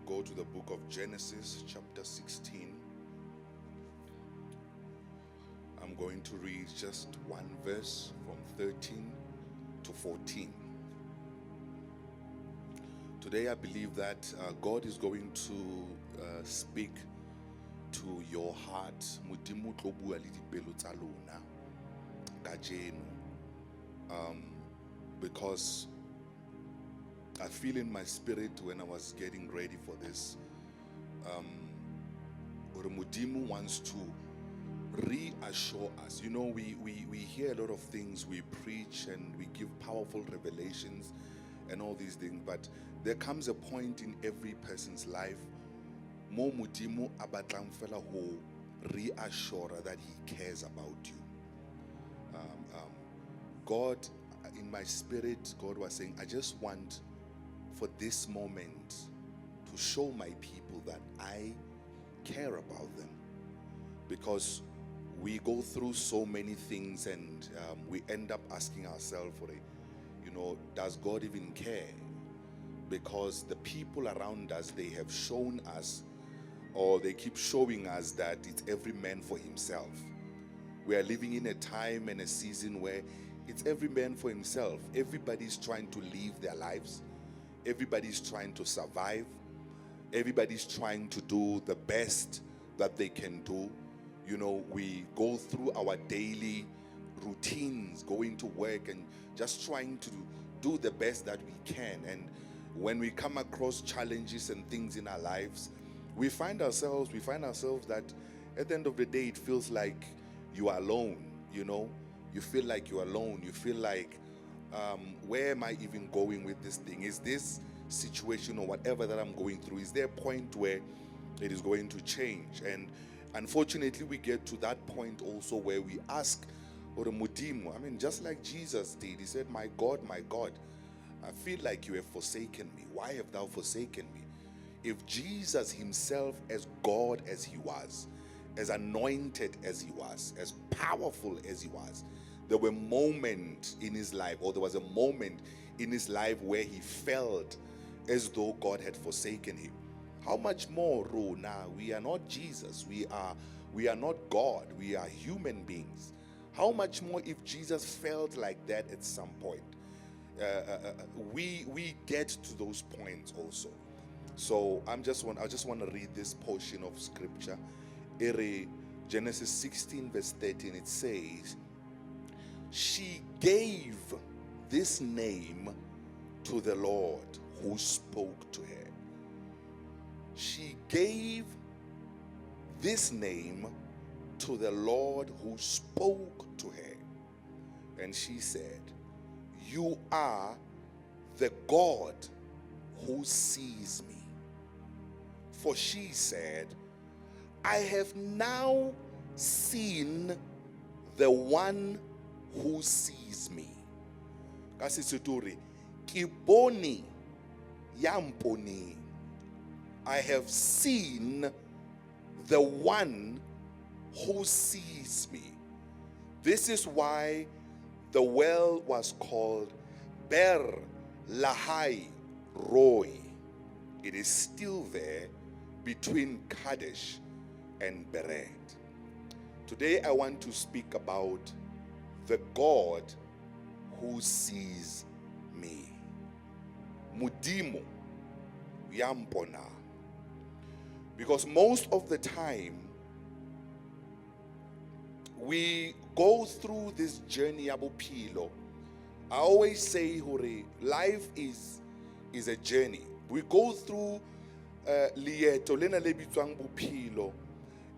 go to the book of Genesis, chapter 16. I'm going to read just one verse from 13 to 14. Today I believe that God is going to speak to your heart. Modimo tlo bua le dipelo tsa lona kajeno. Because I feel in my spirit when I was getting ready for this, Modimo wants to reassure us. You know, we hear a lot of things, we preach and we give powerful revelations and all these things, but there comes a point in every person's life mo Modimo a batlang fela ho reassure that he cares about you. God, in my spirit, God was saying, I just want for this moment to show my people that I care about them, because we go through so many things and we end up asking ourselves for it, you know, does God even care? Because the people around us, they have shown us, or they keep showing us, that it's every man for himself. We are living in a time and a season where it's every man for himself. Everybody's trying to live their lives. Everybody's trying to survive. Everybody's trying to do the best that they can do. You know, we go through our daily routines, going to work and just trying to do the best that we can. And when we come across challenges and things in our lives, we find ourselves that at the end of the day, it feels like you are alone, you know. You feel like you're alone. You feel like, where am I even going with this thing? Is this situation or whatever that I'm going through, is there a point where it is going to change? And unfortunately, we get to that point also where we ask, or Modimo, I mean, just like Jesus did. He said, my God, I feel like you have forsaken me. Why have thou forsaken me? If Jesus himself, as God as he was, as anointed as he was, as powerful as he was, there were moments in his life, or there was a moment in his life where he felt as though God had forsaken him. How much more, now? We are not Jesus. We are not God. We are human beings. How much more if Jesus felt like that at some point? We get to those points also. So I just want to read this portion of scripture. Genesis 16 verse 13, it says, she gave this name to the Lord who spoke to her. She gave this name to the Lord who spoke to her. And she said, you are the God who sees me. For she said, I have now seen the one who sees me. Kasi suturi, kiboni yamponi. I have seen the one who sees me. This is why the well was called Ber Lahai Roy. It is still there between Kadesh and Bered. Today I want to speak about the God who sees me. Modimo yampona. Because most of the time we go through this journey abopilo. I always say, life is a journey. We go through lieto lena le bitswang bophelo,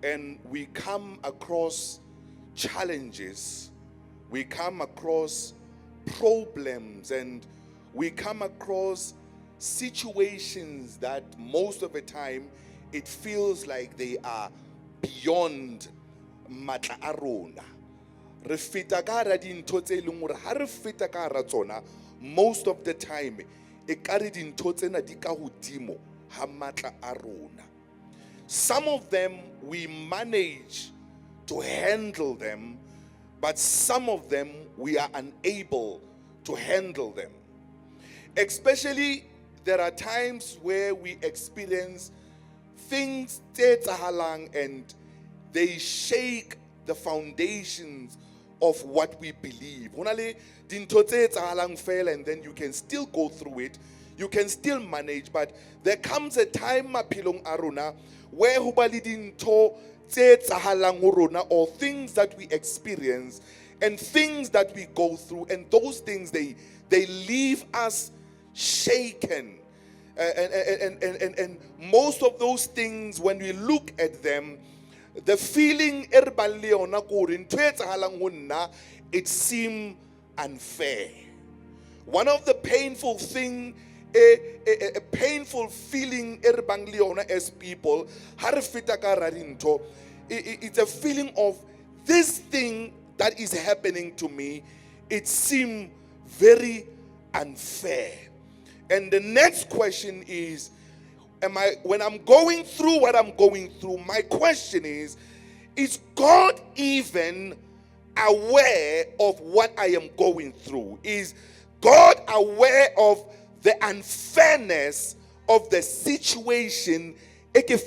and we come across challenges, we come across problems, and we come across situations that most of the time it feels like they are beyond matla a rona. Re feta ka hara dintho tse leng hore ha re feta ka hara tsona, most of the time e kare dintho tsena di ka hodimo ha matla a rona. Some of them we manage to handle them, but some of them we are unable to handle them. Especially there are times where we experience things tse etsahalang and they shake the foundations of what we believe. Ho na le dintho tse etsahalang fela, and then you can still go through it. You can still manage, but there comes a time maphelong a rona where ho ba le dintho tse etsahalang ho rona, or things that we experience and things that we go through, and those things they leave us shaken. And most of those things, when we look at them, the feeling it seems unfair. One of the painful thing, a painful feeling as people, it's a feeling of this thing that is happening to me, it seems very unfair. And the next question is, when I'm going through what I'm going through, my question is God even aware of what I am going through? Is God aware of the unfairness of the situation? Is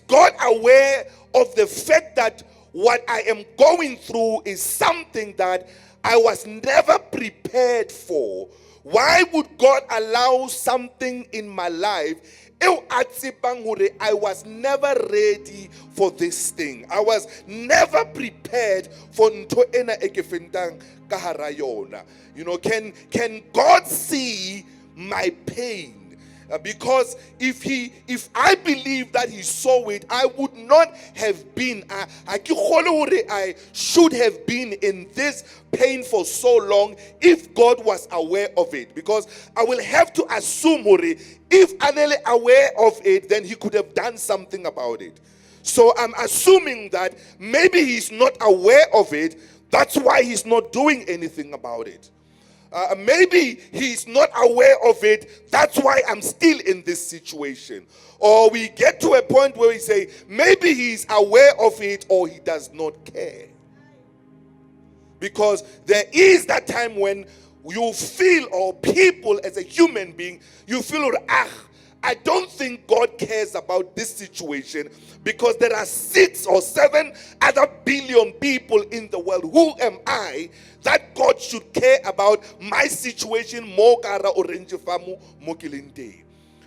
God aware of the fact that what I am going through is something that I was never prepared for? Why would God allow something in my life? I was never ready for this thing. I was never prepared for nto ena ekefentang ka hara yona. You know, can God see my pain? Because if I believe that he saw it, I would not have been, I should have been in this pain for so long if God was aware of it. Because I will have to assume, if Anele aware of it, then he could have done something about it. So I'm assuming that maybe he's not aware of it, that's why he's not doing anything about it. Maybe he's not aware of it, that's why I'm still in this situation. Or we get to a point where we say, maybe he's aware of it or he does not care. Because there is that time when you feel, or people as a human being, you feel, I don't think God cares about this situation, because there are 6 or 7 other billion people in the world. Who am I that God should care about my situation?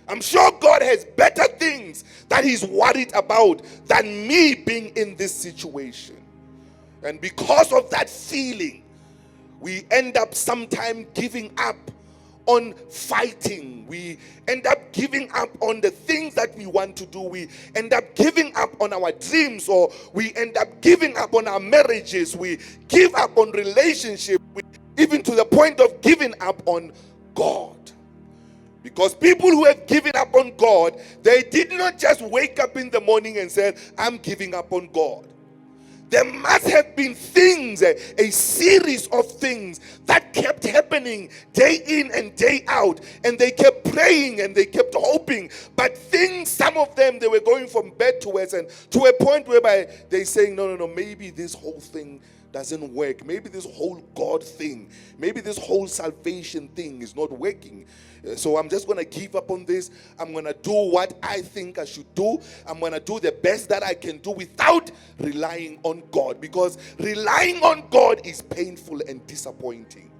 I'm sure God has better things that he's worried about than me being in this situation. And because of that feeling, we end up sometime giving up on fighting. We end up giving up on the things that we want to do. We end up giving up on our dreams, or we end up giving up on our marriages. We give up on relationships, even to the point of giving up on God. Because people who have given up on God, they did not just wake up in the morning and say, I'm giving up on God. There must have been things, a series of things that kept happening day in and day out. And they kept praying and they kept hoping. But things, some of them, they were going from bad to worse. And to a point whereby they're saying, no, maybe this whole thing doesn't work. Maybe this whole God thing, maybe this whole salvation thing is not working. So I'm just going to give up on this. I'm going to do what I think I should do. I'm going to do the best that I can do without relying on God. Because relying on God is painful and disappointing.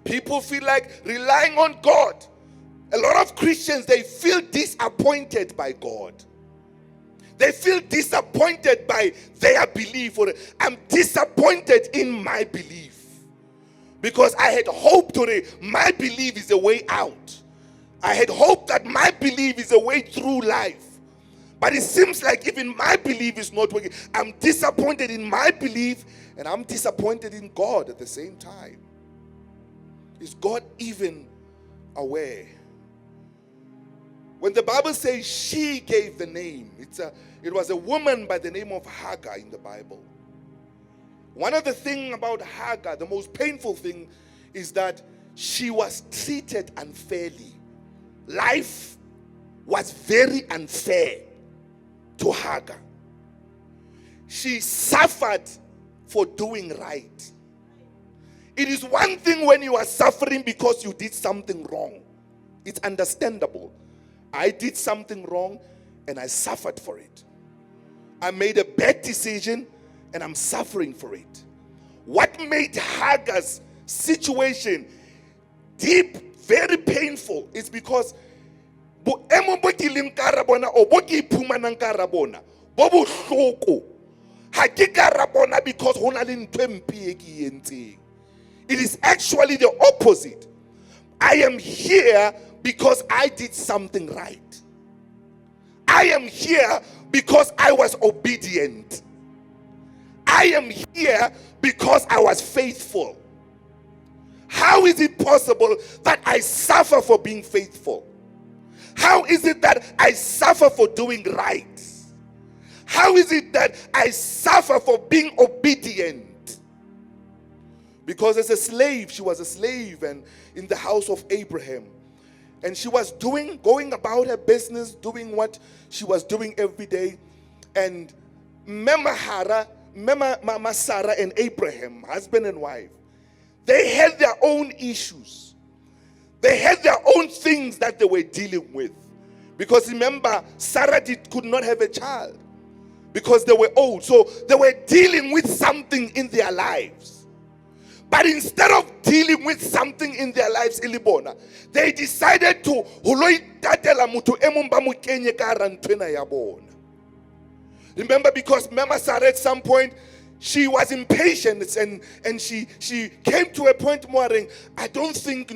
People feel like relying on God. A lot of Christians, they feel disappointed by God. They feel disappointed by their belief. Or I'm disappointed in my belief. Because I had hoped my belief is a way out. I had hoped that my belief is a way through life. But it seems like even my belief is not working. I'm disappointed in my belief, and I'm disappointed in God at the same time. Is God even aware? When the Bible says she gave the name, it was a woman by the name of Hagar in the Bible. One of the things about Hagar, the most painful thing, is that she was treated unfairly. Life was very unfair to Hagar. She suffered for doing right. It is one thing when you are suffering because you did something wrong. It's understandable. I did something wrong and I suffered for it. I made a bad decision and I'm suffering for it. What made Hagar's situation deep, very painful, is because boemo bo kileng ka rabona o bo ke iphumanang ka rabona bo bohloko ha ke ka rabona because hona le ntwe mpe e ke entseng. It is actually the opposite. I am here because I did something right. I am here because I was obedient. I am here because I was faithful. How is it possible that I suffer for being faithful? How is it that I suffer for doing right? How is it that I suffer for being obedient? Because as a slave, she was a slave and in the house of Abraham. And she was going about her business, doing what she was doing every day. And Mama Sarah and Abraham, husband and wife, they had their own issues. They had their own things that they were dealing with. Because remember, Sarah could not have a child because they were old. So they were dealing with something in their lives. But instead of dealing with something in their lives, they decided to remember, because Mama Sarah at some point, she was impatient and she came to a point mooring, I don't think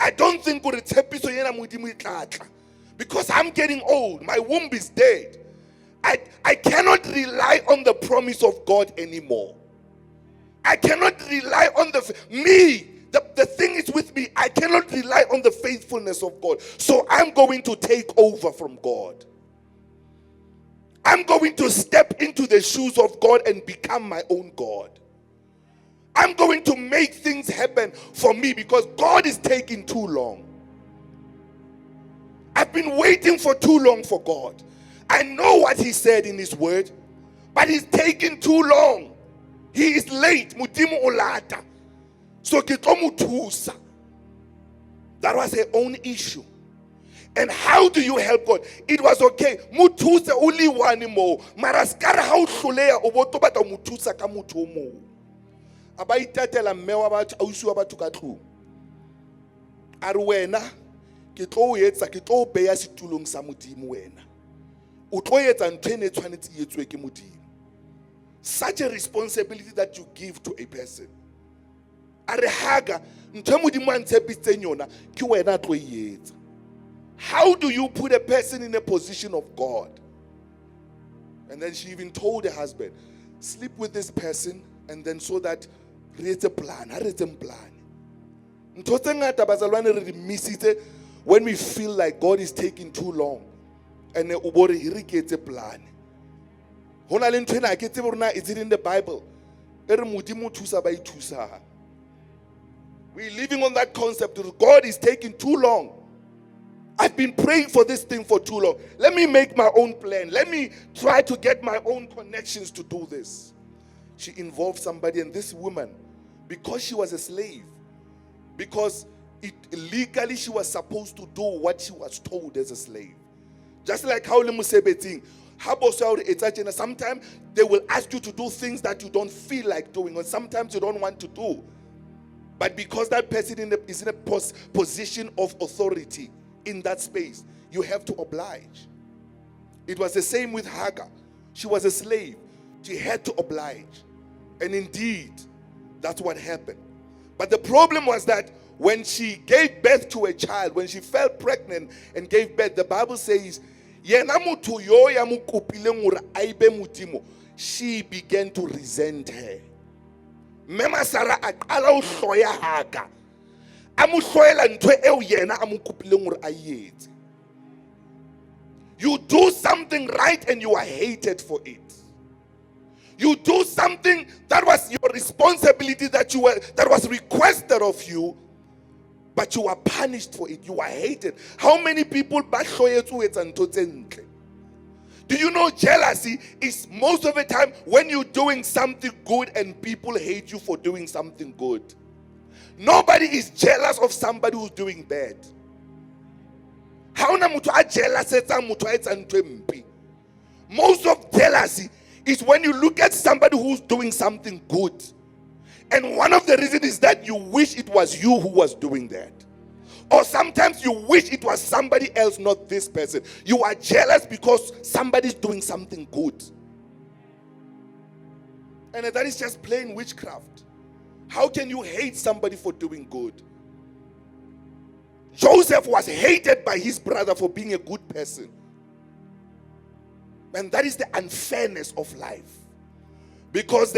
I don't think because I'm getting old, my womb is dead. I cannot rely on the promise of God anymore. I cannot rely on the thing is with me. I cannot rely on the faithfulness of God. So I'm going to take over from God. I'm going to step into the shoes of God and become my own God. I'm going to make things happen for me because God is taking too long. I've been waiting for too long for God. I know what He said in His word, but He's taking too long. He is late. Mudimu olata. So kitomutusa. That was her own issue. And how do you help God? It was okay. Mutusa only one more. Maraskara how shulea oboto bata mutusa ka mutumo. Abaitatela mewa ba ausu ba tukatlu. Arwena kitlo yetsa kitlo beya situlong sa modimo wena. Utlo yetsa ntwene tshwanetse yetswe ke modimo. Such a responsibility that you give to a person. Arehaga ntwe modimo a ntshepitseng yona ke wena tlo yetsa. How do you put a person in a position of God? And then she even told her husband, sleep with this person and then so that create a plan. When we feel like God is taking too long and he gets a plan. Is it in the Bible? We're living on that concept that God is taking too long. I've been praying for this thing for too long. Let me make my own plan. Let me try to get my own connections to do this. She involved somebody, and this woman, because she was a slave, because legally she was supposed to do what she was told as a slave. Just like how sometimes they will ask you to do things that you don't feel like doing, or sometimes you don't want to do. But because that person is in a position of authority in that space, you have to oblige. It was the same with Hagar. She was a slave. She had to oblige. And indeed, that's what happened. But the problem was that when she gave birth to a child, when she fell pregnant and gave birth, the Bible says, she began to resent her. Mema Sarah akala usoya Hagar. You do something right and you are hated for it. You do something that was your responsibility, that was requested of you, but you are punished for it. You are hated. How many people Do you know jealousy is most of the time when you're doing something good and people hate you for doing something good? Nobody is jealous of somebody who's doing bad. How na muthu a jealous etsa muthu a etsa ntho e mpe? Most of jealousy is when you look at somebody who's doing something good. And one of the reasons is that you wish it was you who was doing that. Or sometimes you wish it was somebody else, not this person. You are jealous because somebody's doing something good. And that is just plain witchcraft. How can you hate somebody for doing good? Joseph was hated by his brother for being a good person. And that is the unfairness of life. Because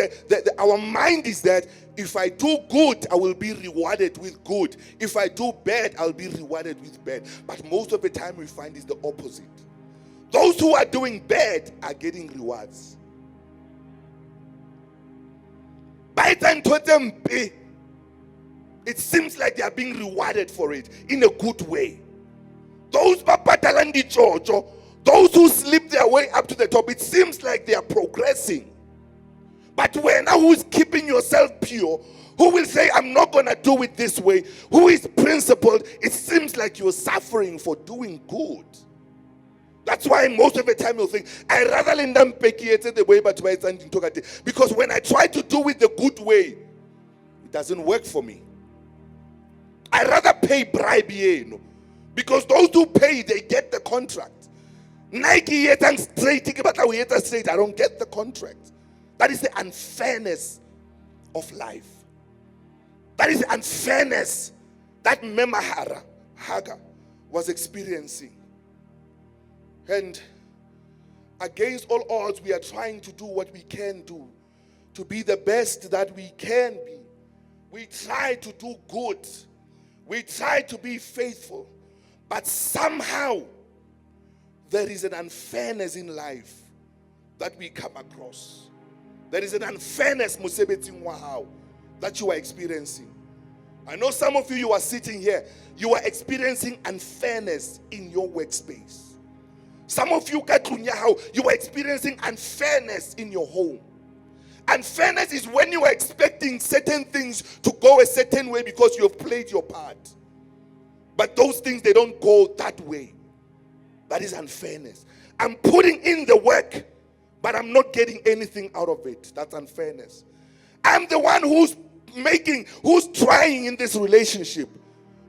our mind is that if I do good, I will be rewarded with good. If I do bad, I'll be rewarded with bad. But most of the time we find is the opposite. Those who are doing bad are getting rewards. By the time it seems like they are being rewarded for it in a good way. Those those who slip their way up to the top, it seems like they are progressing. But when who is keeping yourself pure, who will say, I'm not going to do it this way, who is principled, it seems like you're suffering for doing good. That's why most of the time you'll think, I rather lend them the way, but because when I try to do it the good way, it doesn't work for me. I rather pay bribe, because those who pay, they get the contract. Nike straight, but I don't get the contract. That is the unfairness of life. That is the unfairness that Hagar was experiencing. And against all odds, we are trying to do what we can do to be the best that we can be. We try to do good. We try to be faithful. But somehow, there is an unfairness in life that we come across. There is an unfairness that you are experiencing. I know some of you are sitting here, you are experiencing unfairness in your workspace. Some of you are experiencing unfairness in your home. Unfairness is when you are expecting certain things to go a certain way because you have played your part. But those things, they don't go that way. That is unfairness. I'm putting in the work, but I'm not getting anything out of it. That's unfairness. I'm the one who's trying in this relationship,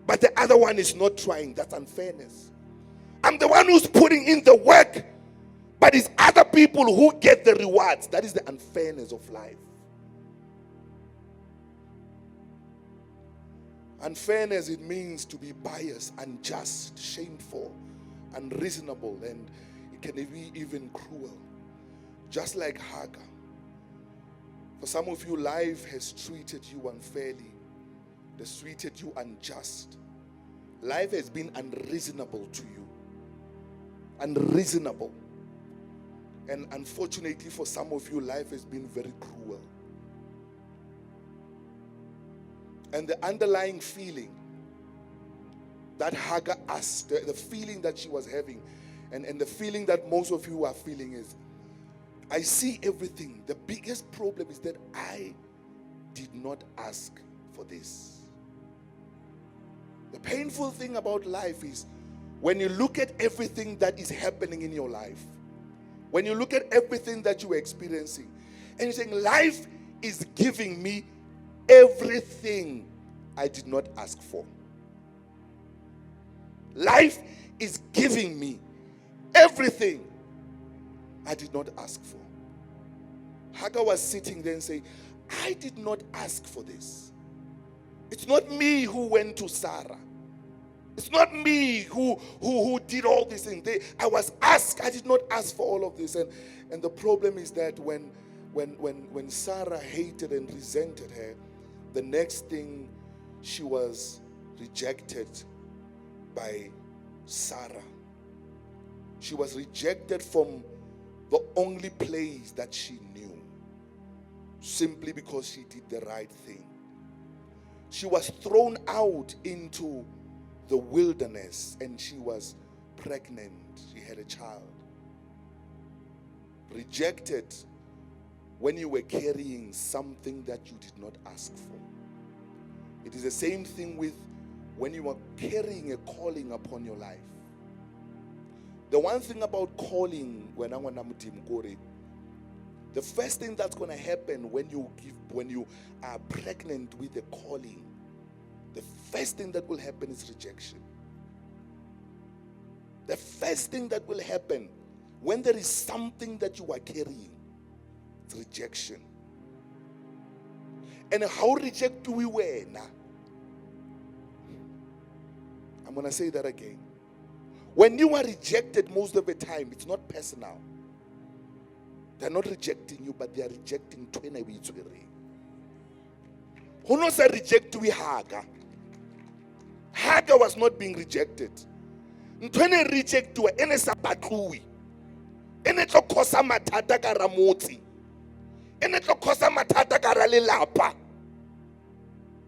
but the other one is not trying. That's unfairness. I'm the one who's putting in the work, but it's other people who get the rewards. That is the unfairness of life. Unfairness, it means to be biased, unjust, shameful, unreasonable, and it can be even cruel. Just like Hagar. For some of you, life has treated you unfairly. It has treated you unjust. Life has been unreasonable to you. Unreasonable. And unfortunately for some of you, life has been very cruel. And the underlying feeling that Hagar asked, the feeling that she was having, and the feeling that most of you are feeling is, I see everything. The biggest problem is that I did not ask for this. The painful thing about life is when you look at everything that is happening in your life, when you look at everything that you are experiencing, and you're saying, life is giving me everything I did not ask for. Life is giving me everything I did not ask for. Hagar was sitting there and saying, I did not ask for this. It's not me who went to Sarah. It's not me who did all these things. I was asked. I did not ask for all of this. And the problem is that when Sarah hated and resented her, the next thing, she was rejected by Sarah. She was rejected from the only place that she knew, simply because she did the right thing. She was thrown out into the wilderness and she was pregnant. She had a child. Rejected when you were carrying something that you did not ask for. It is the same thing with when you are carrying a calling upon your life. The one thing about calling, the first thing that's going to happen when you are pregnant with a calling, the first thing that will happen is rejection. The first thing that will happen when there is something that you are carrying, it's rejection. And how reject we were now? I'm going to say that again. When you are rejected most of the time, it's not personal. They're not rejecting you, but they are rejecting Twene Witswiri. Who knows I reject we Hagar? Hagar was not being rejected. Twene reject to ene sapatui. Ene tlo kosa matata kara motsi. Ene tlo kosa matata kara lelapa.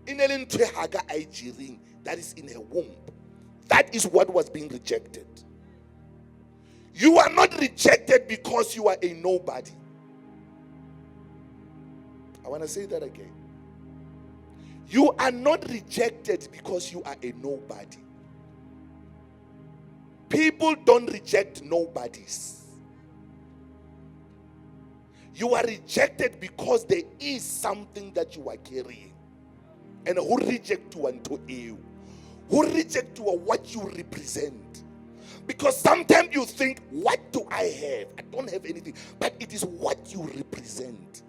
Inelin twe Hagar aijiring, that is in her womb. That is what was being rejected. You are not rejected because you are a nobody. I want to say that again. You are not rejected because you are a nobody. People don't reject nobodies. You are rejected because there is something that you are carrying. And who reject you unto you? Who reject you or what you represent? Because sometimes you think, what do I have? I don't have anything. But it is what you represent.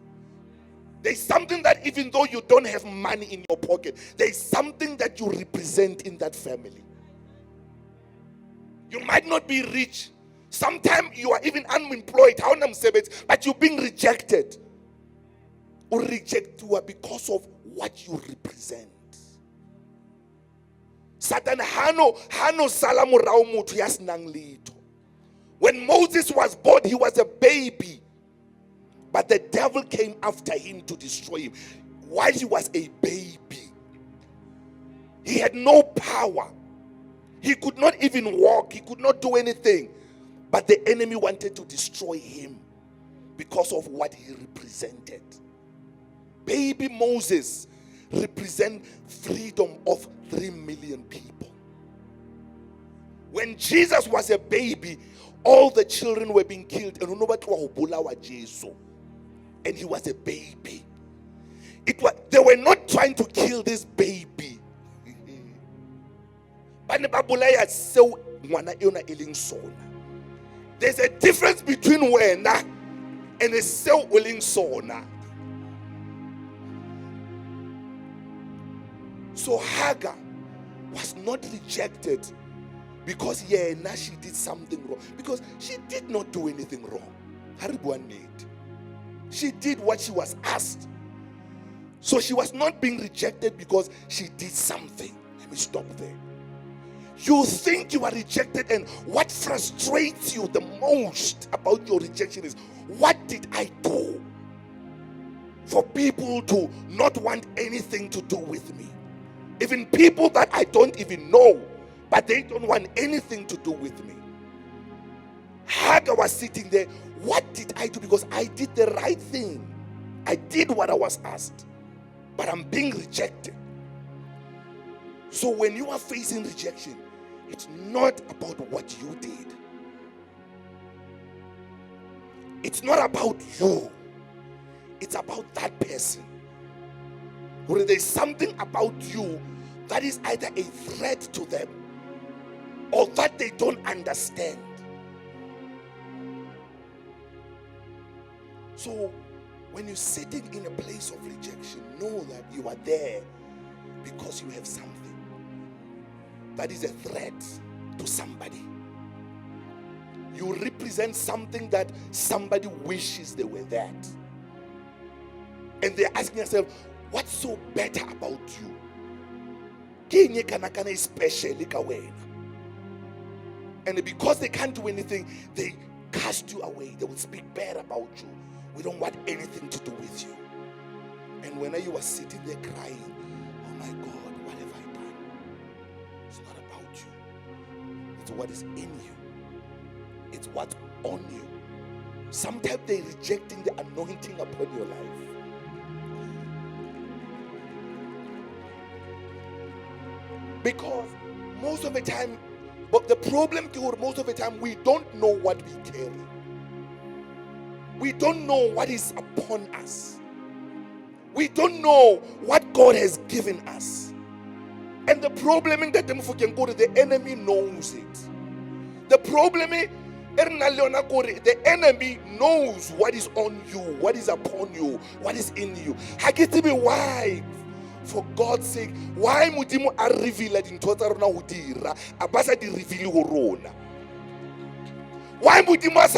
There's something that even though you don't have money in your pocket, there's something that you represent in that family. You might not be rich. Sometimes you are even unemployed, but you're being rejected. Or reject you because of what you represent. Satan hano salamu rao mutu yasnang lito. When Moses was born, he was a baby. But the devil came after him to destroy him. While he was a baby, he had no power. He could not even walk. He could not do anything. But the enemy wanted to destroy him because of what he represented. Baby Moses represent freedom of 3 million people. When Jesus was a baby, all the children were being killed. And he was a baby. They were not trying to kill this baby. There's a difference between wena and a cell willing sona. So Hagar was not rejected because now she did something wrong. Because she did not do anything wrong. She did what she was asked. So she was not being rejected because she did something. Let me stop there. You think you are rejected, and what frustrates you the most about your rejection is, what did I do for people to not want anything to do with me? Even people that I don't even know, but they don't want anything to do with me. Hagar was sitting there. What did I do? Because I did the right thing. I did what I was asked, but I'm being rejected. So when you are facing rejection, it's not about what you did. It's not about you. It's about that person. Where there's something about you that is either a threat to them or that they don't understand. So when you're sitting in a place of rejection, know that you are there because you have something that is a threat to somebody. You represent something that somebody wishes they were that. And they're asking themselves, what's so better about you? And because they can't do anything, they cast you away. They will speak bad about you. We don't want anything to do with you. And when you are sitting there crying, oh my God, what have I done? It's not about you. It's what is in you. It's what's on you. Sometimes they're rejecting the anointing upon your life. Because most of the time, but the problem is most of the time we don't know what we carry. We don't know what is upon us. We don't know what God has given us. And the problem is that the enemy knows it. The problem is the enemy knows what is on you, what is upon you, what is in you. Why? For God's sake, why Mudimu are revealed in total Udira, Abasa di reveal Horona? Why Mudimu are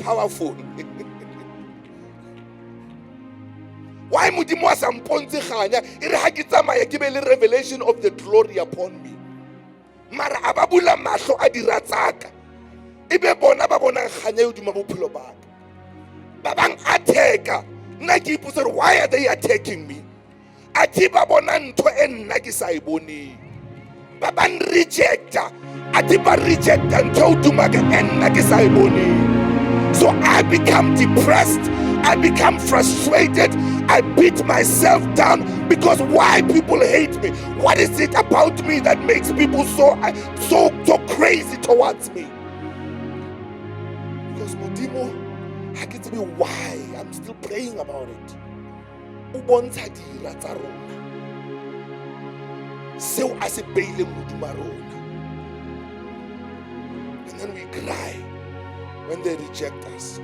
powerful? Why Mudimu are some Ponzihanya? Irhakitama give a revelation of the glory upon me. Mara Ababula Masho Adiratzaka. Ibe bona babona khanya udima bophelo ba ka. Babang attacker. Nna ke ipotsa why are they attacking me? Ati ba bona ntho e nna ke sa ibone. Ba ban rejecta. Ati ba rejecta ntho uduma ka nna ke sa ibone. So I become depressed. I become frustrated. I beat myself down because why people hate me? What is it about me that makes people so crazy towards me? Because Mudimo, I get to be why I'm still praying about it. And then we cry when they reject us.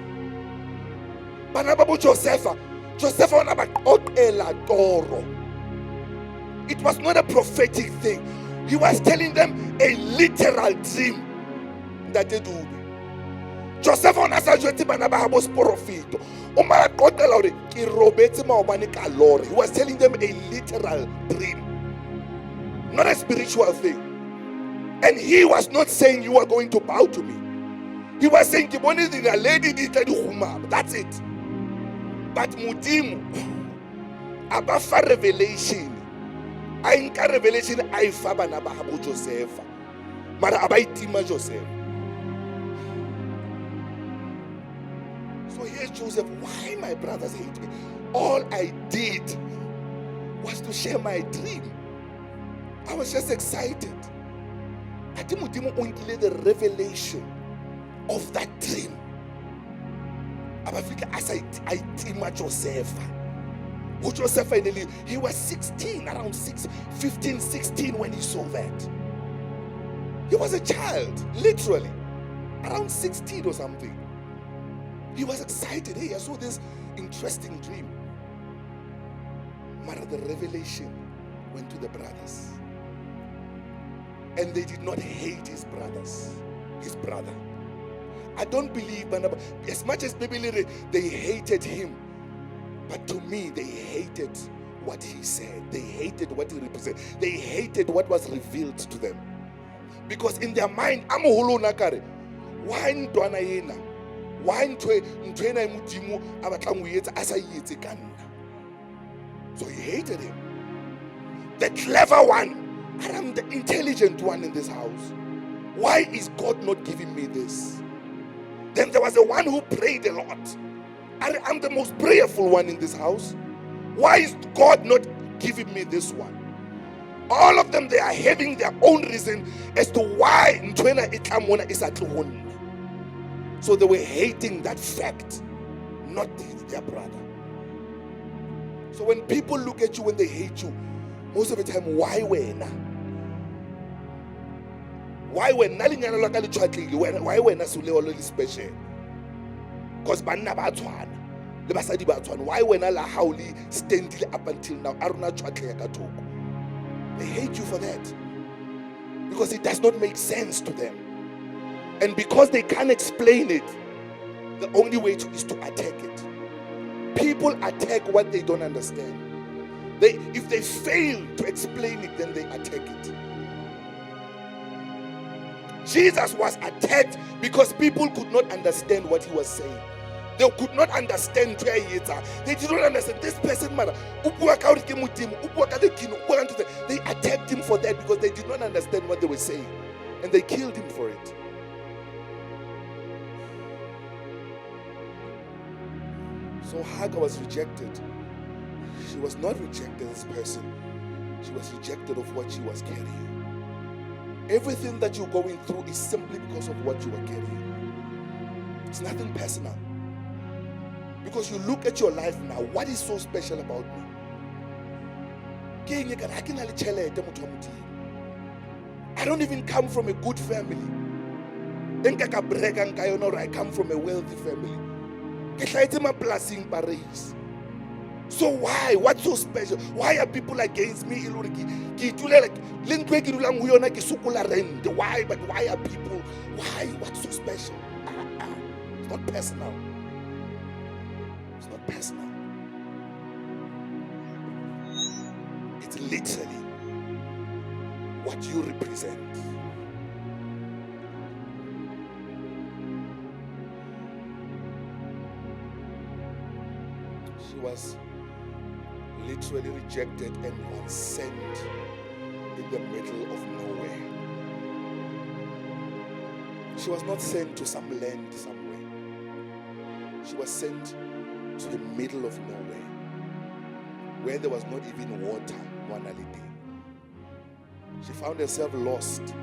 It was not a prophetic thing. He was telling them a literal dream that they do. Joseph on Asajoti Banabahamos Profito. He was telling them a literal dream, not a spiritual thing. And he was not saying you are going to bow to me. He was saying, that's it. But Mudimu, Abafa revelation. I ain't revelation. I fabana bahabo Joseph. Mara abaitima Joseph. So here's Joseph. Why my brothers hate me? All I did was to share my dream. I was just excited. I think Mudimu unkile the revelation of that dream. As I team Joseph. Joseph finally, he was 16, around 15, 16 when he saw that. He was a child, literally, around 16 or something. He was excited. Hey, I saw this interesting dream. But the revelation went to the brothers. And they did not hate his brother. I don't believe, as much as they hated him, but to me, they hated what he said. They hated what he represented. They hated what was revealed to them. Because in their mind, I'm a holo nakare. Why ntwana yena? Why ntwena mudimu abatanguyetsa asayetse kanna? So he hated him. The clever one, and I'm the intelligent one in this house. Why is God not giving me this? Then there was the one who prayed a lot. I'm the most prayerful one in this house. Why is God not giving me this one? All of them, they are having their own reason as to why Ntwena Ikamona is at home. So they were hating that fact, not their brother. So when people look at you, when they hate you, most of the time, why wena? Why when nalinyana lokali chwatli? Why when asule already special? Because banna batswana, le basadi batswana. Why when ala hauli standile up until now? Aruna chwatli yakatoko. They hate you for that because it does not make sense to them, and because they can't explain it, the only way is to attack it. People attack what they don't understand. If they fail to explain it, then they attack it. Jesus was attacked because people could not understand what he was saying. They could not understand where he is. They did not understand this person. They attacked him for that because they did not understand what they were saying, and they killed him for it. So Hagar was rejected. She was not rejected as a person. She was rejected of what she was carrying. Everything that you're going through is simply because of what you are carrying. It's nothing personal. Because you look at your life now, what is so special about me? I don't even come from a good family. I come from a wealthy family. So why? What's so special? Why are people against me? Why? But why are people? Why? What's so special? It's not personal. It's not personal. It's literally what you represent. She was literally rejected and was sent in the middle of nowhere. She was not sent to some land somewhere. She was sent to the middle of nowhere, where there was not even water. She found herself lost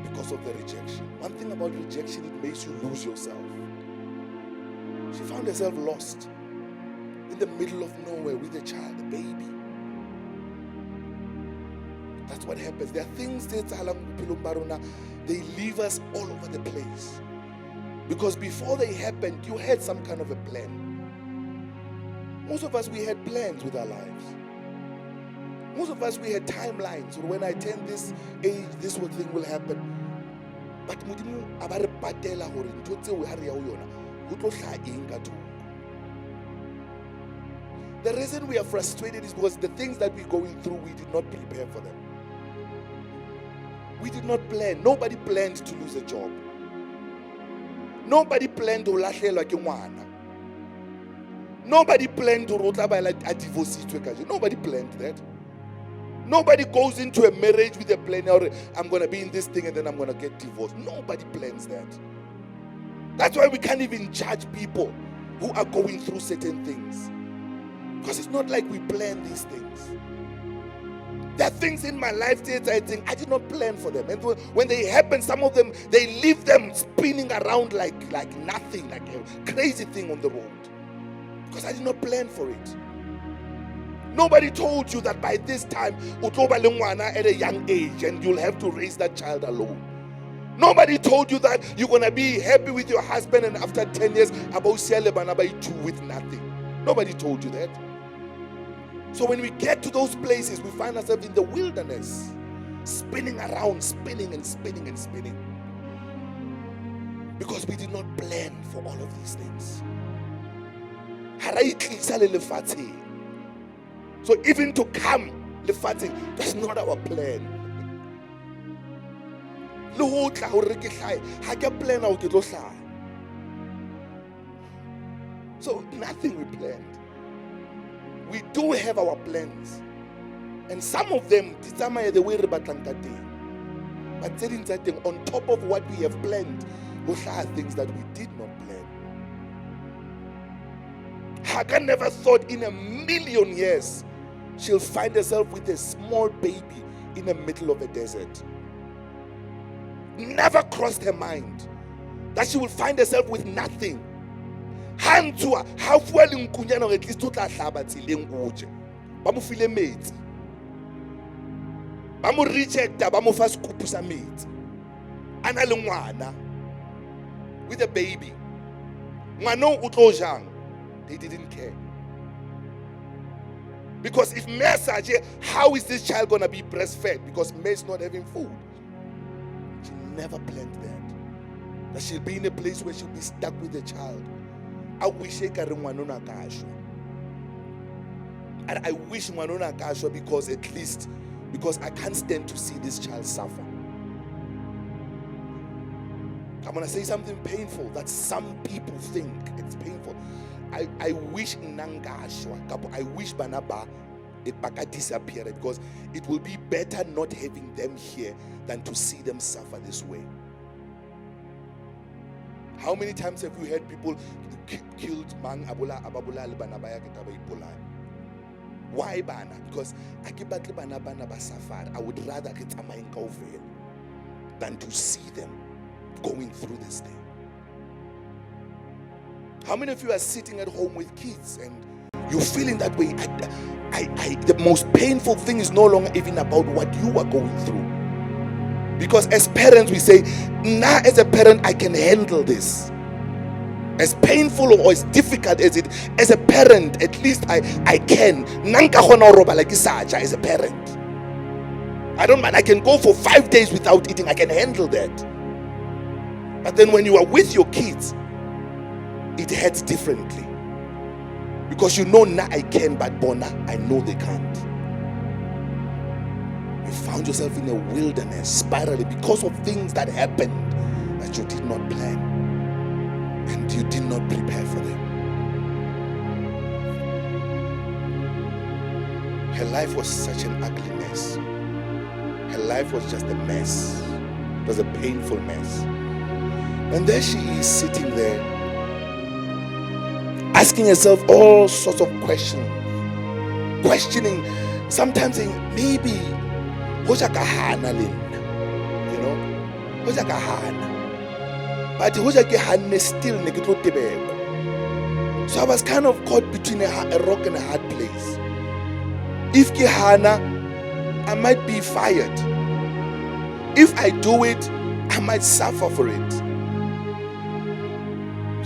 because of the rejection. One thing about rejection, it makes you lose yourself. She found herself lost in the middle of nowhere with a child, a baby. That's what happens. There are things that they leave us all over the place. Because before they happened, you had some kind of a plan. Most of us, we had plans with our lives. Most of us, we had timelines. So when I turn this age, this whole thing will happen. But the reason we are frustrated is because the things that we're going through, we did not prepare for them. We did not plan. Nobody planned to lose a job. Nobody planned to lahlela ke ngwana. Nobody planned to rotla a divorce. Nobody planned that. Nobody goes into a marriage with a plan, or I'm going to be in this thing and then I'm going to get divorced. Nobody plans that. That's why we can't even judge people who are going through certain things. Because it's not like we plan these things. There are things in my life that I think I did not plan for them. And when they happen, some of them, they leave them spinning around like nothing, like a crazy thing on the road. Because I did not plan for it. Nobody told you that by this time, utoba lengwana at a young age and you'll have to raise that child alone. Nobody told you that you're going to be happy with your husband and after 10 years, about two with nothing. Nobody told you that. So when we get to those places, we find ourselves in the wilderness, spinning around, spinning and spinning and spinning. Because we did not plan for all of these things. So even to come, that's not our plan. So nothing we planned. We do have our plans. And some of them, but on top of what we have planned, are things that we did not plan. Hagar never thought in a million years she'll find herself with a small baby in the middle of a desert. Never crossed her mind that she will find herself with nothing. Hantua, how well in Kunyano at least to Tasabatilian Uche. Bamu file mate. Bamu reject, Bamu fast kupusa mate. Analungwana with a baby. Mano utojang. They didn't care. Because if message, how is this child gonna be breastfed? Because May's not having food. She never planned that. That she'll be in a place where she'll be stuck with the child. I wish I could Mwanona Kasho. And I wish Mwanona Kasho because at least, because I can't stand to see this child suffer. I'm going to say something painful that some people think it's painful. I wish Nangashwa, I wish Banaba it baka disappeared, because it will be better not having them here than to see them suffer this way. How many times have you heard people killed mang abula ababula le bana ba ya ke taba ipolaya? Why bana? Because I ke batle bana ba suffer. I would rather ke tsamaye kaofela than to see them going through this thing. How many of you are sitting at home with kids and you're feeling that way? The most painful thing is no longer even about what you are going through. Because as parents, we say, nah, as a parent, I can handle this. As painful or as difficult as it, as a parent, at least I can. Nanka khona roba like isaja as a parent. I don't mind, I can go for 5 days without eating, I can handle that. But then when you are with your kids, it hurts differently. Because you know now I can, but bona, I know they can't. You found yourself in a wilderness, spiraling because of things that happened that you did not plan and you did not prepare for them. Her life was such an ugly mess. Her life was just a mess. It was a painful mess. And there she is sitting there, asking herself all sorts of questions, questioning, sometimes saying, maybe, you know, but still. So I was kind of caught between a rock and a hard place. If Kihana, I might be fired. If I do it, I might suffer for it.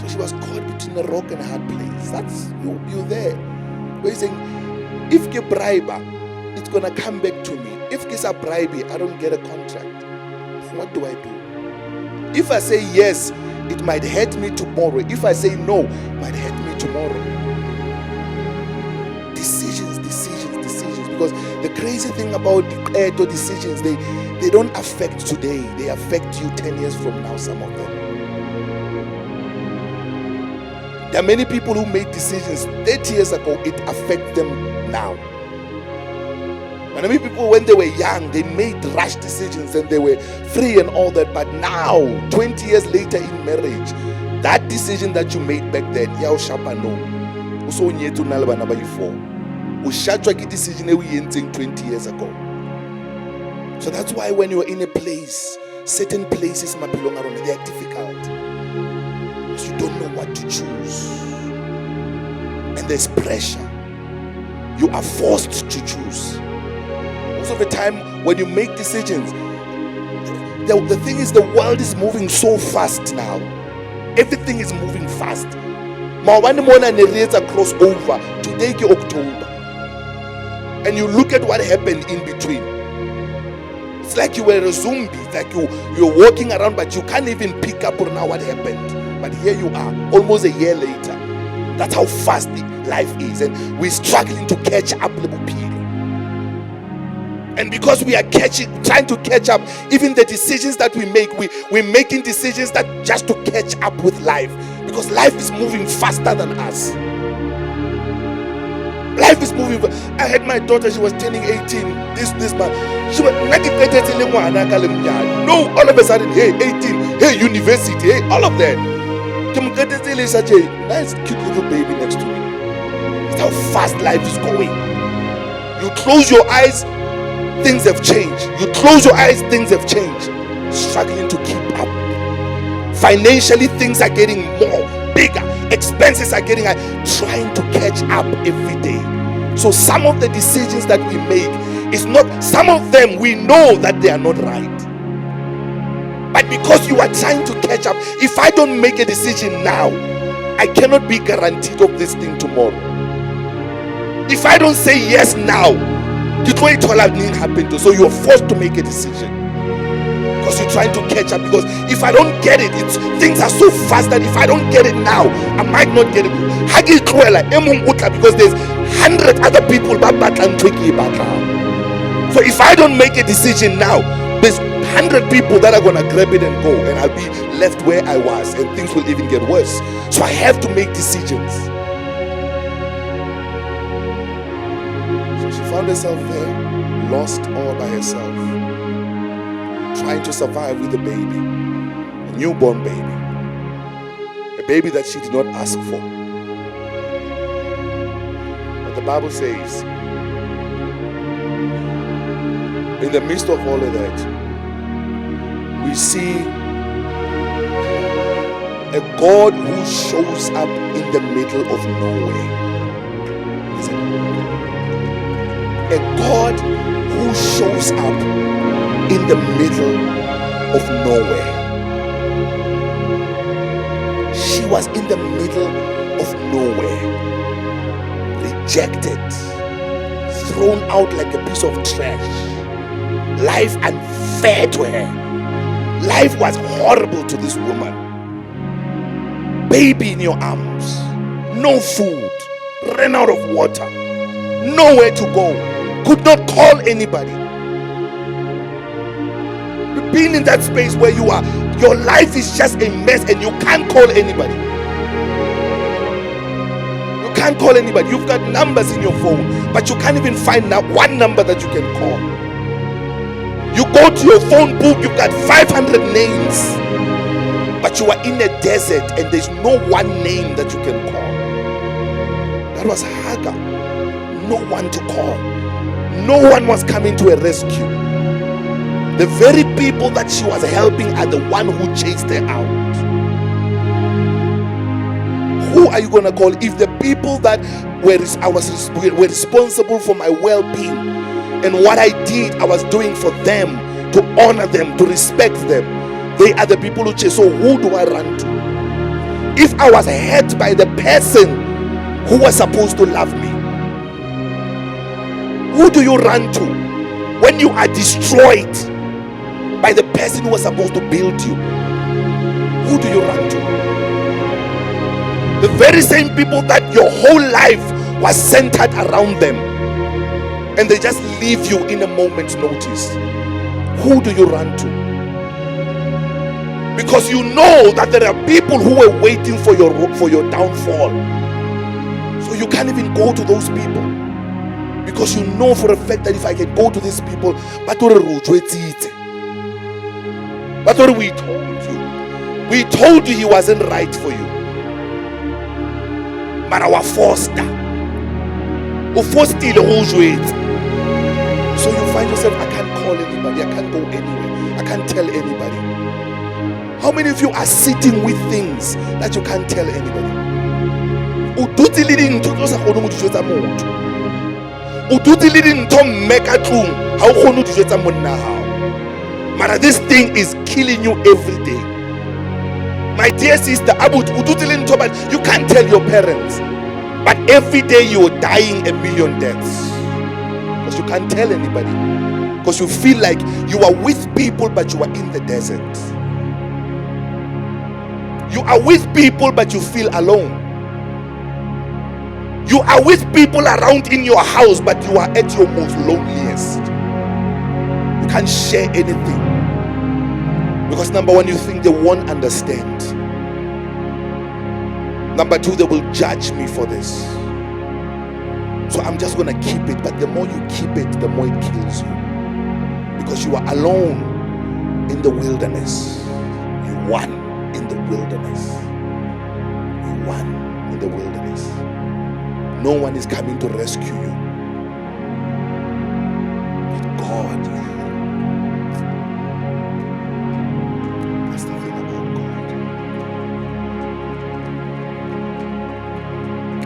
So she was caught between a rock and a hard place. That's you there. Where you're saying, if you bribe, it's gonna come back to me. If it's a bribe, I don't get a contract. What do I do? If I say yes, it might hurt me tomorrow. If I say no, it might hurt me tomorrow. Decisions. Because the crazy thing about the decisions, they don't affect today. They affect you 10 years from now, some of them. There are many people who made decisions 30 years ago. It affects them now. But many people, when they were young, they made rash decisions and they were free and all that. But now, 20 years later in marriage, that decision that you made back then, decision 20 years ago. So that's why when you're in a place, certain places they are difficult. Because you don't know what to choose. And there's pressure. You are forced to choose. Most of the time when you make decisions, the thing is, the world is moving so fast now. Everything is moving fast. Crossover. Today is October. And you look at what happened in between. It's like you were a zombie. It's like you're walking around, but you can't even pick up on now what happened. But here you are, almost a year later. That's how fast life is. And we're struggling to catch up little people. And because we are trying to catch up, even the decisions that we make, we're making decisions that just to catch up with life. Because life is moving faster than us. Life is moving. I had my daughter, she was turning 18 this month. She was no, all of a sudden, hey, 18, hey, university, hey, all of that. Such a nice, cute little baby next to me. That's how fast life is going. You close your eyes, things have changed. You close your eyes, things have changed. Struggling to keep up. Financially, things are getting more, bigger. Expenses are getting high. Trying to catch up every day. So some of the decisions that we make is not, some of them we know that they are not right. But because you are trying to catch up, if I don't make a decision now, I cannot be guaranteed of this thing tomorrow. If I don't say yes now, it won't happen to. So you're forced to make a decision. Because you're trying to catch up. Because if I don't get it, things are so fast that if I don't get it now, I might not get it. Because there's 100 other people. So if I don't make a decision now, there's 100 people that are going to grab it and go. And I'll be left where I was. And things will even get worse. So I have to make decisions. So she found herself there, lost all by herself. Trying to survive with a baby, a newborn baby. A baby that she did not ask for. But the Bible says, in the midst of all of that, we see a God who shows up in the middle of nowhere. Listen. A God who shows up in the middle of nowhere. She was in the middle of nowhere, rejected, thrown out like a piece of trash. Life unfair to her. Life was horrible to this woman. Baby in your arms, no food, ran out of water, nowhere to go, could not call anybody. Being in that space where you are, your life is just a mess and you can't call anybody. You can't call anybody. You've got numbers in your phone, but you can't even find one number that you can call. You go to your phone book, you've got 500 names, but you are in a desert and there's no one name that you can call. That was Hagar. No one to call. No one was coming to a rescue. The very people that she was helping are the one who chased her out. Who are you going to call if the people that were responsible for my well-being and what I did, I was doing for them, to honor them, to respect them, they are the people who chase. So who do I run to? If I was hurt by the person who was supposed to love me, who do you run to when you are destroyed by the person who was supposed to build you? Who do you run to? The very same people that your whole life was centered around them, and they just leave you in a moment's notice. Who do you run to? Because you know that there are people who are waiting for your downfall. So you can't even go to those people, because you know for a fact that if I can go to these people, but we told you he wasn't right for you. But our foster, so you find yourself, I can't call anybody, I can't go anywhere, I can't tell anybody. How many of you are sitting with things that you can't tell anybody? Mara, this thing is killing you every day. My dear sister, you can't tell your parents, but every day you're dying a million deaths because you can't tell anybody, because you feel like you are with people but you are in the desert. You are with people but you feel alone. You are with people around in your house but you are at your most loneliest. You can't share anything because number one, you think they won't understand. Number two, they will judge me for this. So I'm just going to keep it. But the more you keep it, the more it kills you. Because you are alone in the wilderness. You won in the wilderness. You won in the wilderness. No one is coming to rescue you. But God. That's the thing about God.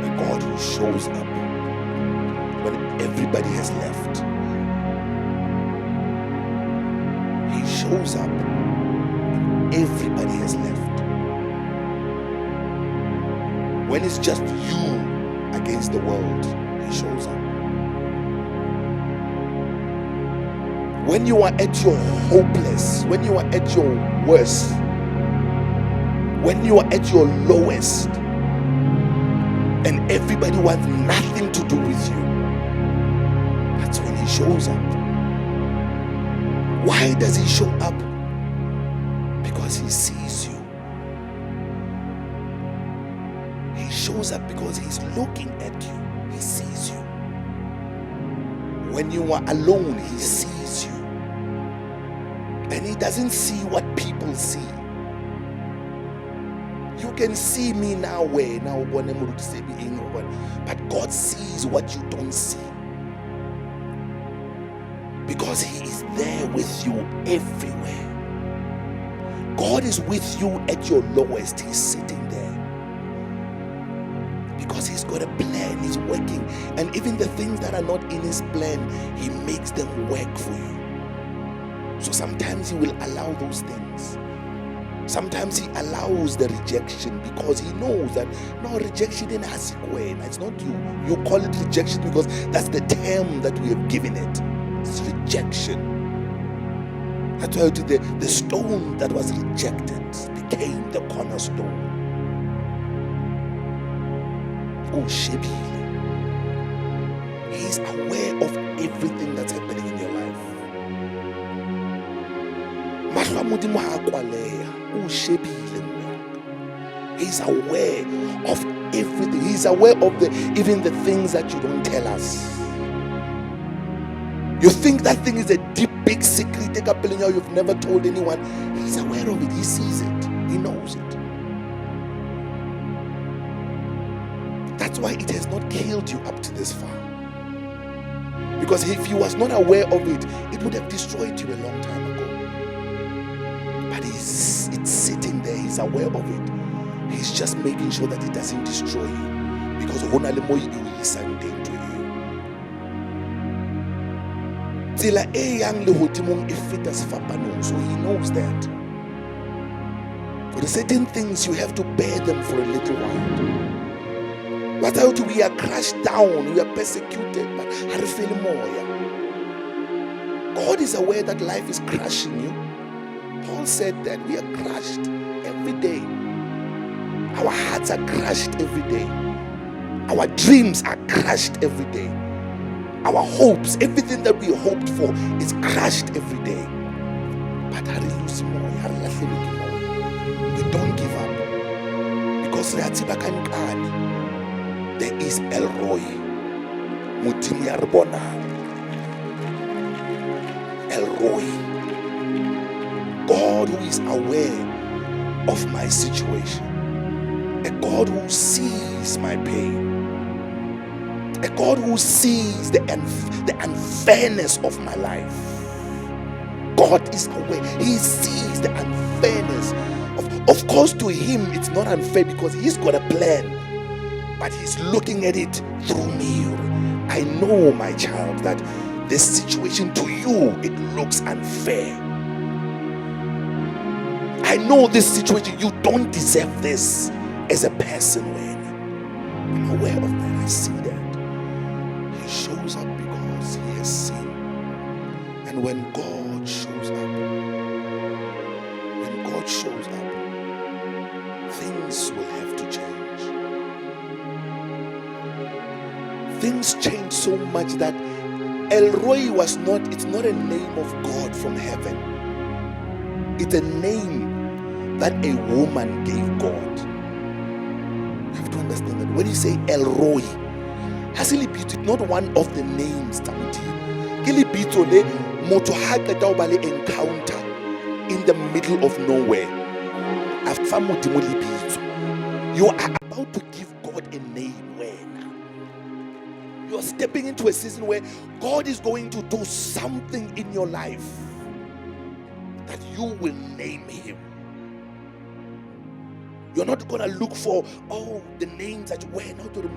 A God who shows up when everybody has left. He shows up when everybody has left. When it's just you against the world, he shows up. When you are at your hopeless, when you are at your worst, when you are at your lowest, and everybody wants nothing to do with you, that's when he shows up. Why does he show up? Because he sees you. He shows up because he's looking at you. He sees you. When you are alone, he sees you. And he doesn't see what people see. You can see me now where now but God sees what you don't see. Because He is there with you everywhere. God is with you at your lowest. He's sitting there. Because He's got a plan. He's working. And even the things that are not in His plan, He makes them work for you. So sometimes He will allow those things. Sometimes He allows the rejection because He knows that no, rejection in Hasikwen. It's not you. You call it rejection because that's the term that we have given it. It's rejection. That's why the stone that was rejected became the cornerstone. Oh, Shebile. He's aware of everything that's happening in your life. Oh, Shebile. He's aware of everything. He's aware of even the things that you don't tell us. You think that thing is a deep, big secret you've never told anyone. He's aware of it. He sees it. He knows it. That's why it has not killed you up to this far. Because if He was not aware of it, it would have destroyed you a long time ago. But it's sitting there. He's aware of it. He's just making sure that it doesn't destroy you. Because so He knows that. For the certain things, you have to bear them for a little while. What out we are crushed down, we are persecuted, but I feel more. God is aware that life is crushing you. Paul said that we are crushed every day. Our hearts are crushed every day. Our dreams are crushed every day. Our hopes, everything that we hoped for is crushed every day. But we don't give up. Because there is Elroy. Elroy. God who is aware of my situation. A God who sees my pain. A God who sees the unfairness of my life. God is aware. He sees the unfairness. Of course, to Him, it's not unfair because He's got a plan. But He's looking at it through me. I know, my child, that this situation to you, it looks unfair. I know this situation, you don't deserve this as a person. I'm aware of that. I see that. He shows up because He has seen. And when God shows up, things will have to change. Things change so much that Elroy it's not a name of God from heaven. It's a name that a woman gave God. You have to understand that when you say Elroy, it's not one of the names. Encounter in the middle of nowhere. You are about to give God a name. You are stepping into a season where God is going to do something in your life that you will name Him. You're not going to look for the names that you wear now to the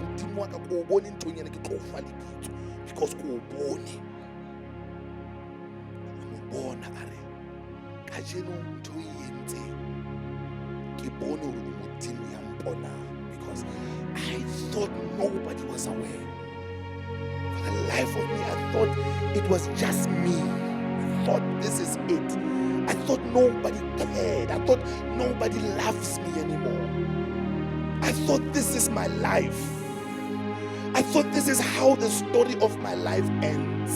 because I thought nobody was aware. For the life of me, I thought it was just me. I thought this is it. I thought nobody cared. I thought nobody loves me anymore. I thought this is my life. I thought this is how the story of my life ends.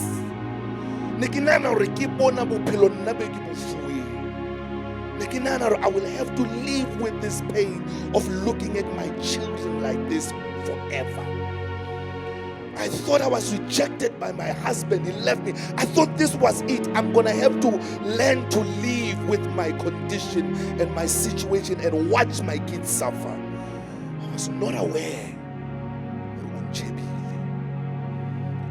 I will have to live with this pain of looking at my children like this forever. I thought I was rejected by my husband. He left me. I thought this was it. I'm going to have to learn to live with my condition and my situation and watch my kids suffer. I was not aware.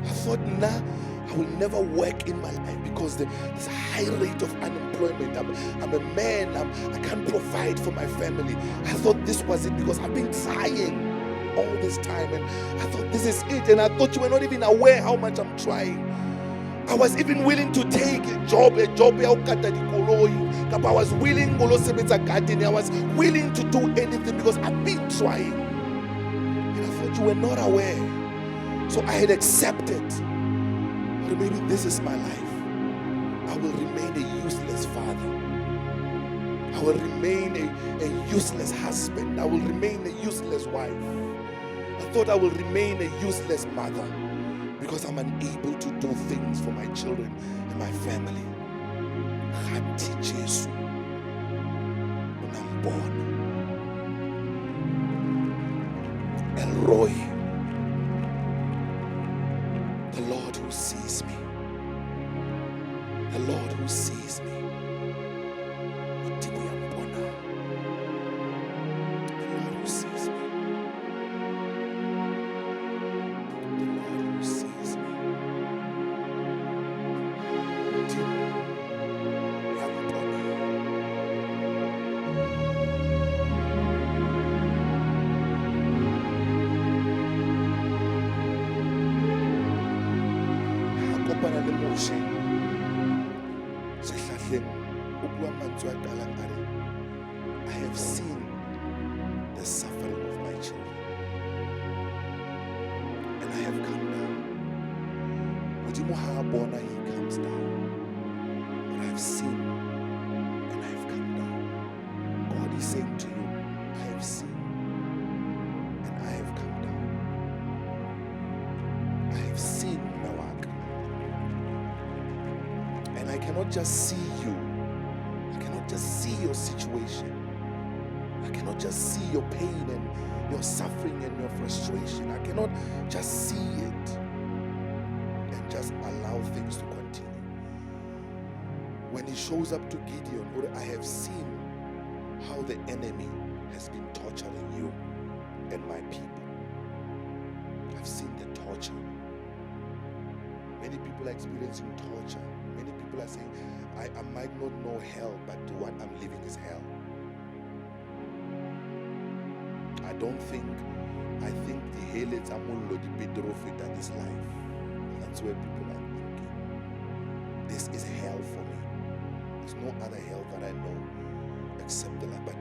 I thought, nah, I will never work in my life because there's a high rate of unemployment. I'm a man. I can't provide for my family. I thought this was it because I've been trying all this time, and I thought this is it. And I thought you were not even aware how much I'm trying. I was even willing to take a job. I was willing I was willing to do anything because I've been trying. And I thought you were not aware. So I had accepted, but maybe this is my life. I will remain a useless father. I will remain a useless husband. I will remain a useless wife. I thought I will remain a useless mother because I'm unable to do things for my children and my family. Khati Jesu, when I'm born, Elroy, the Lord who sees me, the Lord who sees me. The Lord who sees me. The Lord who sees me. I have seen the suffering of my children, and I have come down. He comes down, but I have seen and I have come down. God is saying to you, I have seen and I have come down. I have seen my work, and I cannot just see you. I cannot just see your situation. I cannot just see your pain and your suffering and your frustration. I cannot just see it and just allow things to continue. When he shows up to Gideon, I have seen how the enemy has been torturing you and my people. I've seen the torture. Many people are experiencing torture. Many people are saying, I might not know hell, but what I'm living is hell. I think the hell is amullo the bedrofit at this life. That's where people are thinking. This is hell for me. There's no other hell that I know except the life. But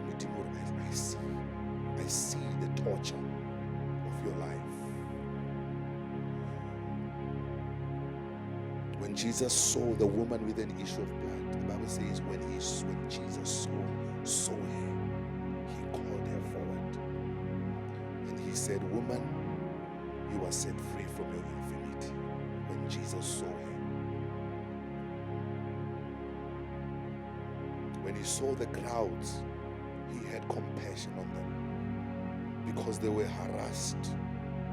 I see the torture of your life. When Jesus saw the woman with an issue of blood, the Bible says when Jesus saw her, he called her forward. And he said, woman, you are set free from your infirmity. When Jesus saw her. When he saw the crowds, he had compassion on them because they were harassed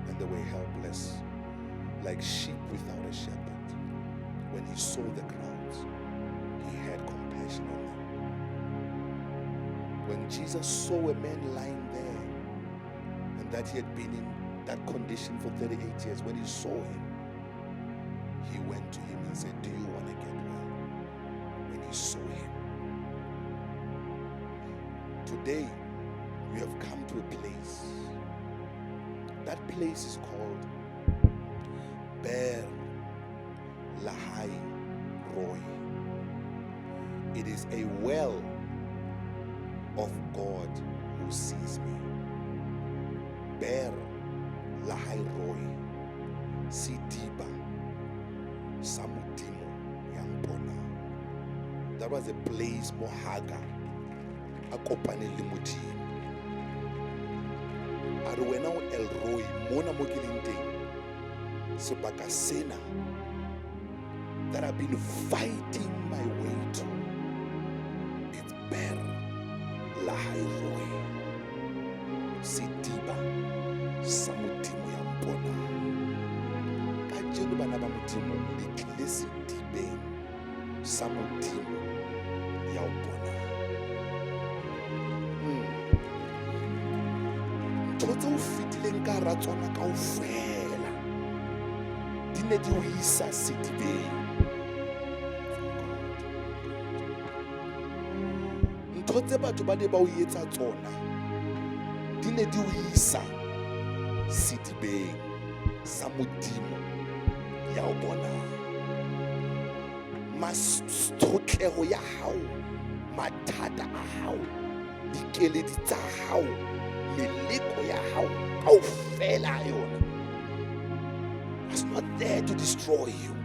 and they were helpless, like sheep without a shepherd. When he saw the crowds, he had compassion on them. When Jesus saw a man lying there and that he had been in that condition for 38 years, when he saw him, he went to him and said, do you want to get well? When he saw him. Today, we have come to a place. That place is called Beer Lahai Roy. It is a well of God who sees me. Beer Lahai Roy. Sidiba Samudimo Yampona. That was a place Mohaga Akopane Limuti. Arwena El Roy Mona Mokilinte Sebakasena that I've been fighting my way to. It's Beer Lahai Roy. Sidiba Samudimo Yampona. modimo le tlile sedibeng sa modimo ya o bona. Ntho tse o fetileng ka hara tsona kaofela di ne di o isa sedibeng. Ntho tse batho ba ne ba o etsa tsona di ne di o isa sedibeng sa modimo ya o bonang. Masotleho ya hao, mathata a hao, dikeledi tsa hao, meleko ya hao kaofela yona was not there to destroy you.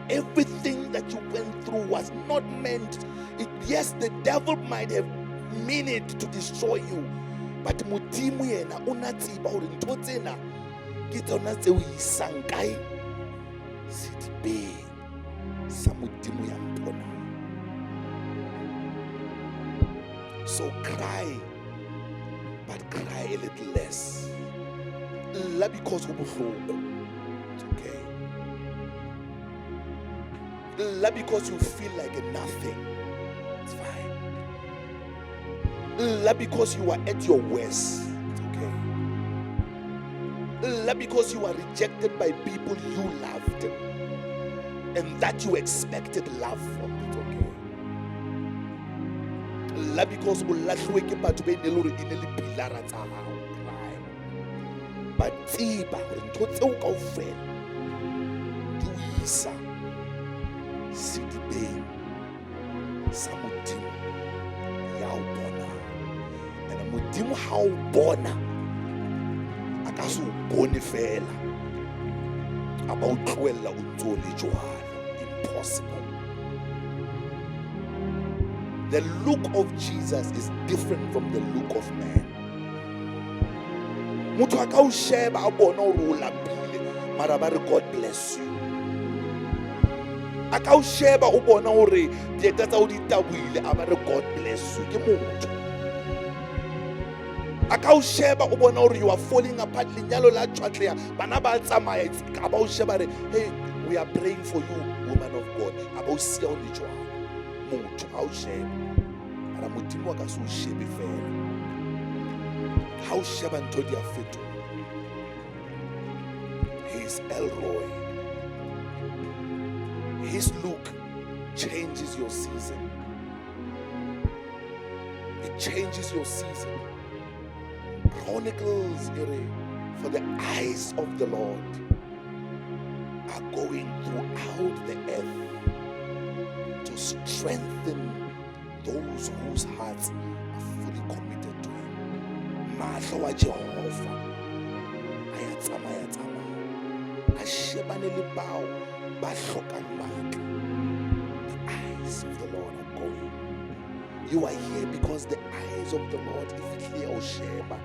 Everything that you went through was not meant. Yes, the devil might have meant it to destroy you, but modimo yena o na tseba hore ntho tsena ke tsona tse o isang kae sedibeng sa modimo ya mpona. So cry, but cry a little less. Lla because ho bohloko. It's okay. Lla because you feel like a nothing. It's fine. Lla because you are at your worst. It's okay. Lla because you are rejected by people you loved and that you expected love from. It's okay. Lla because o lahlwe ke batho ba ne le hore ine le pilara tsa hao. But tseba hore ntho tseo kaofela di o isa sedibeng sa modimo ya o bona. And modimo ha o bona a ka se o bone fela a ba o tlohella o ntso le jwalo. Impossible. The look of Jesus is different from the look of man. Motho a ka o sheba a bona hore o lapile mara ba re God bless you. A ka o sheba o bona hore dieta tsa o di tabuile a ba re God bless you. Ke motho. A ka o sheba o bona hore you are falling apart, lenyalo la tshwatleha bana ba tsamaya a ba o sheba re hey we are praying for you woman of God. A ba o sia o le jwalo. Motho a o sheba mara modimo a ka se o shebe fela. How sheba ntho di a fetoha. He is Elroy. His look changes your season. It changes your season. Chronicles, for the eyes of the Lord are going throughout the earth to strengthen those whose hearts are fully committed to Him. Mahlo wa Jehova a tsamaya a shebane le bao ba hlokang matla. The eyes of the Lord are going. You are here because the eyes of the Lord is clear o sheba.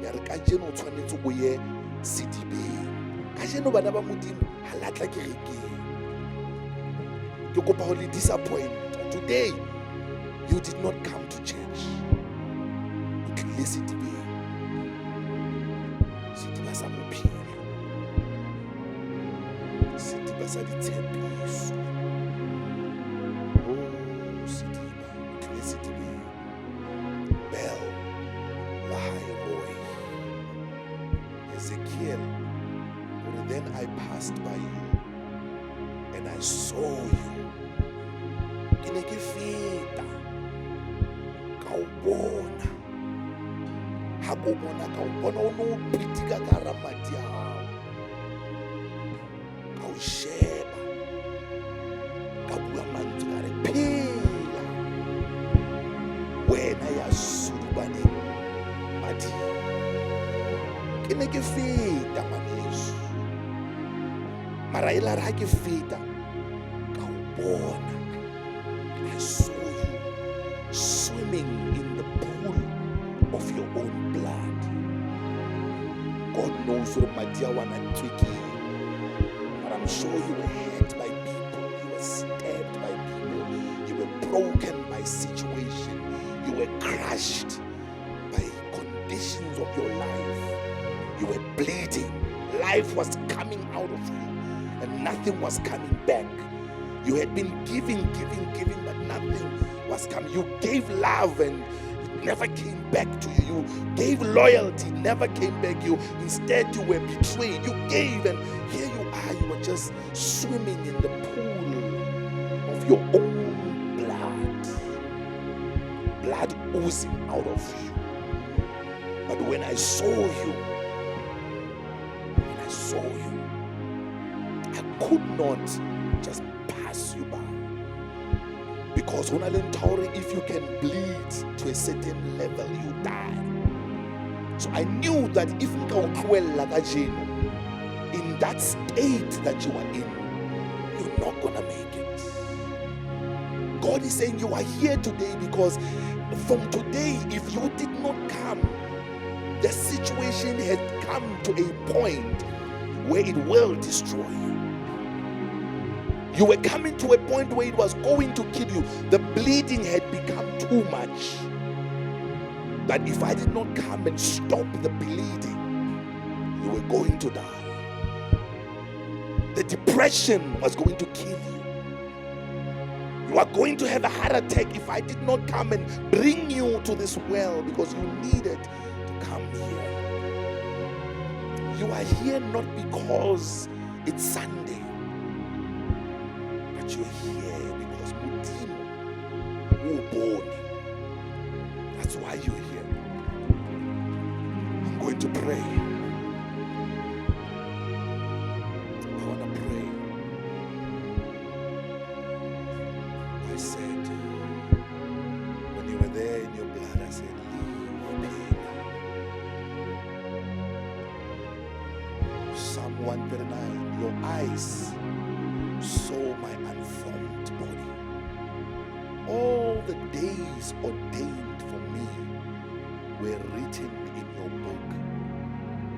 Ya re ka jeno o tshwanetse o ye sedibeng. Ka jeno bana ba modimo ha latla ke rekeng. Ke kopa ho le disappoint. Today you did not come to church. O tlile sedibeng. Sediba sa bophelo. Sediba sa ditshepiso. Oh, sediba. O tlile sedibeng. Bell la high boy. Ezekiel. Then I passed by you and I saw you. Ke ne ke feta ka o bona. Ha ko bona ka o bona o no pitika ka hara madi a hao. Ka o sheba. Ka bua mantswe a re phela. Wena ya sudubaneng madi. Ke ne ke feta maneso. Mara ela ra ke feta ka o bona. I saw you swimming in the pool of your own blood. God knows what Madia wanna tricky. But I'm sure you were hurt by people, you were stabbed by people, you were broken by situation, you were crushed by conditions of your life, you were bleeding, life was coming out of you. and nothing was coming back. You had been giving, but nothing was coming. You gave love and it never came back to you. You gave loyalty, never came back. Instead you were betrayed. You gave, and here you are. You were just swimming in the pool of your own blood oozing out of you. But when I saw you, I could not just pass you by. Because if you can bleed to a certain level, you die. So I knew that if in that state that you are in, you're not gonna make it. God is saying you are here today because from today, if you did not come, the situation had come to a point where it will destroy you. You were coming to a point where it was going to kill you. The bleeding had become too much. That if I did not come and stop the bleeding, you were going to die. The depression was going to kill you. You are going to have a heart attack if I did not come and bring you to this well, because you needed to come here. You are here not because it's Sunday. You're here because Mudimo were born. That's why you're here. I'm going to pray. I want to pray. I said, when you were there in your blood, I said, leave pain. Psalm 139, your eyes saw my unformed body. All the days ordained for me were written in your book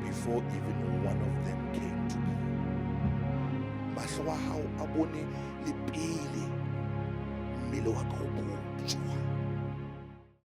before even one of them came to me. Mahlo wa hao a bone le pele mmele wa ka o bone.